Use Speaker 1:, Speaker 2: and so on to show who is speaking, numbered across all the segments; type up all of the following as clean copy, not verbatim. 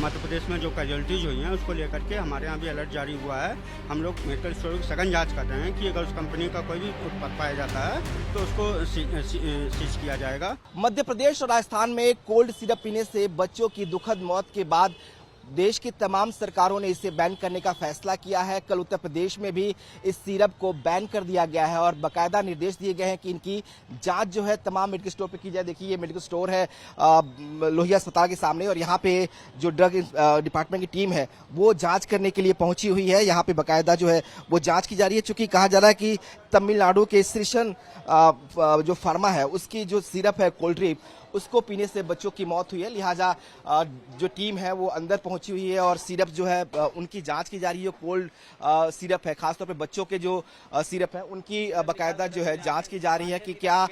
Speaker 1: मध्य प्रदेश में जो कैजुअलिटीज़ हुई हैं उसको लेकर के हमारे यहाँ भी अलर्ट जारी हुआ है। हम लोग मेडिकल स्टोर की सघन जांच कर रहे हैं कि अगर उस कंपनी का कोई भी उत्पाद पाया जाता है तो उसको सीज किया जाएगा।
Speaker 2: मध्य प्रदेश और राजस्थान में कोल्ड सिरप पीने से बच्चों की दुखद मौत के बाद देश की तमाम सरकारों ने इसे बैन करने का फैसला किया है। कल उत्तर प्रदेश में भी इस सिरप को बैन कर दिया गया है और बाकायदा निर्देश दिए गए हैं कि इनकी जांच जो है तमाम मेडिकल स्टोर पे की जाए। देखिए ये मेडिकल स्टोर है लोहिया अस्पताल के सामने और यहाँ पे जो ड्रग डिपार्टमेंट की टीम है वो जांच करने के लिए पहुंची हुई है। यहाँ पे बाकायदा जो है वो जांच की जा रही है। चूंकि कहा जा रहा है कि तमिलनाडु के श्रीशन जो फार्मा है उसकी जो सिरप है कोल्ड ड्रिप उसको पीने से बच्चों की मौत हुई है। लिहाजा जो टीम है वो अंदर पहुंची हुई है और सिरप जो है उनकी जांच की जा रही है। कोल्ड सिरप है, खासतौर पे बच्चों के जो सिरप है उनकी बाकायदा जो है जांच की जा रही है कि क्या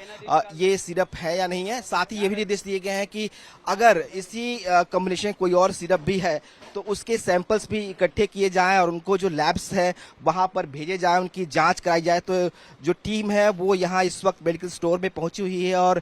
Speaker 2: ये सिरप है या नहीं है। साथ ही ये भी निर्देश दिए गए हैं कि अगर इसी कॉम्बिनेशन कोई और सिरप भी है तो उसके सैंपल्स भी इकट्ठे किए जाएं और उनको जो लैब्स है वहां पर भेजे जाए, उनकी जांच कराई जाए। तो जो टीम है वो यहाँ इस वक्त मेडिकल स्टोर में पहुंची हुई है और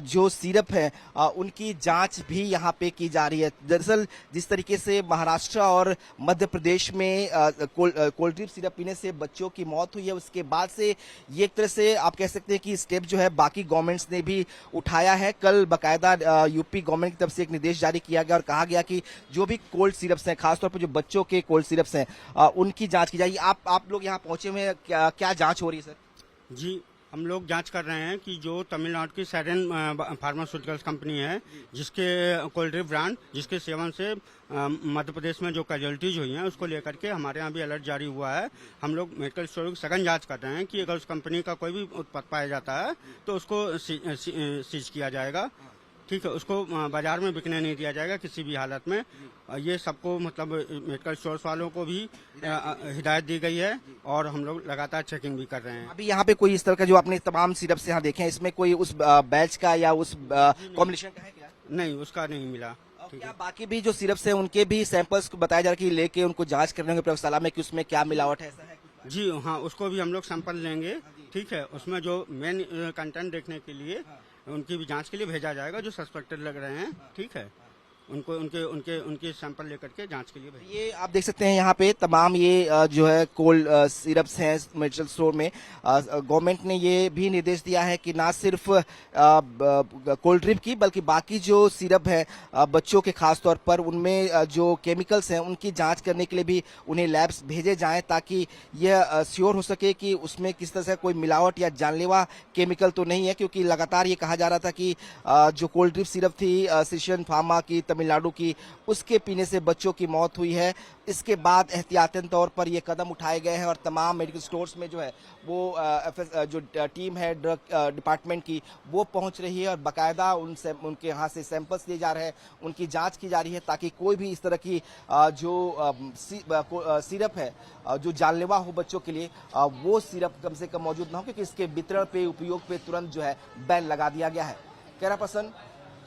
Speaker 2: जो सिरप है उनकी जांच भी यहाँ पे की जा रही है। दरअसल जिस तरीके से महाराष्ट्र और मध्य प्रदेश में कोल्ड ड्रिप सिरप पीने से बच्चों की मौत हुई है उसके बाद से ये एक तरह से आप कह सकते हैं कि स्टेप जो है बाकी गवर्नमेंट्स ने भी उठाया है। कल बाकायदा यूपी गवर्नमेंट की तरफ से एक निर्देश जारी किया गया और कहा गया कि जो भी कोल्ड सिरप्स हैं, खासतौर पर जो बच्चों के कोल्ड सिरप्स हैं उनकी जांच की जाएगी। आप लोग यहाँ पहुंचे हुए हैं, क्या जांच हो रही है सर?
Speaker 1: जी, हम लोग जांच कर रहे हैं कि जो तमिलनाडु की सेरेन फार्मास्यूटिकल्स कंपनी है जिसके कोल्ड ड्रिप ब्रांड जिसके सेवन से मध्य प्रदेश में जो कैजुअलिटीज़ हुई हैं उसको लेकर के हमारे यहाँ भी अलर्ट जारी हुआ है। हम लोग मेडिकल स्टोर की सघन जांच कर रहे हैं कि अगर उस कंपनी का कोई भी उत्पाद पाया जाता है तो उसको सीज किया जाएगा। ठीक है, उसको बाजार में बिकने नहीं दिया जाएगा किसी भी हालत में। ये सबको मतलब मेडिकल स्टोर्स वालों को भी हिदायत दी गई है और हम लोग लगातार चेकिंग भी कर रहे हैं।
Speaker 2: अभी यहाँ पे कोई इस तरह का जो आपने तमाम सिरप से यहाँ देखे हैं इसमें कोई उस बैच का या उस कॉम्बिनेशन का है क्या?
Speaker 1: नहीं, उसका नहीं मिला।
Speaker 2: क्या बाकी भी जो सिरप्स हैं उनके भी सैंपल्स को बताया जा रहा है कि लेके उनको जांच करने होंगे प्रयोगशाला में कि उसमें क्या मिलावट है, ऐसा है?
Speaker 1: जी हाँ, उसको भी हम लोग सैंपल लेंगे। ठीक है, उसमें जो मेन कंटेंट देखने के लिए उनकी भी जांच के लिए भेजा जाएगा जो सस्पेक्टेड लग रहे हैं। ठीक है, उनको उनके सैंपल लेकर के जांच के लिए भेजा।
Speaker 2: ये आप देख सकते हैं यहाँ पे तमाम ये जो है कोल्ड सिरप्स हैं मेडिकल स्टोर में। गवर्नमेंट ने ये भी निर्देश दिया है कि ना सिर्फ कोल्ड ड्रिप की बल्कि बाकी जो सिरप है बच्चों के खास तौर पर उनमें जो केमिकल्स हैं उनकी जांच करने के लिए भी उन्हें लैब्स भेजे जाएं ताकि यह श्योर हो सके कि उसमें किस तरह से कोई मिलावट या जानलेवा केमिकल तो नहीं है। क्योंकि लगातार ये कहा जा रहा था कि जो कोल्ड ड्रिप सिरप थी श्रीशन फार्मा की तमिलनाडु की उसके पीने से बच्चों की मौत हुई है। इसके बाद एहतियातन तौर पर ये कदम उठाए गए हैं और तमाम मेडिकल स्टोर्स में जो है वो जो टीम है ड्रग डिपार्टमेंट की वो पहुंच रही है और बाकायदा उनके यहाँ से सैंपल्स लिए जा रहे हैं, उनकी जांच की जा रही है ताकि कोई भी इस तरह की जो सिरप है जो जानलेवा हो बच्चों के लिए वो सिरप कम से कम मौजूद ना हो, क्योंकि इसके वितरण पे उपयोग पे तुरंत जो है बैन लगा दिया गया है। कैमरा पर्सन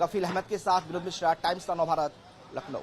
Speaker 2: कफील अहमद के साथ विनोद मिश्रा, टाइम्स ऑफ नवभारत, लखनऊ।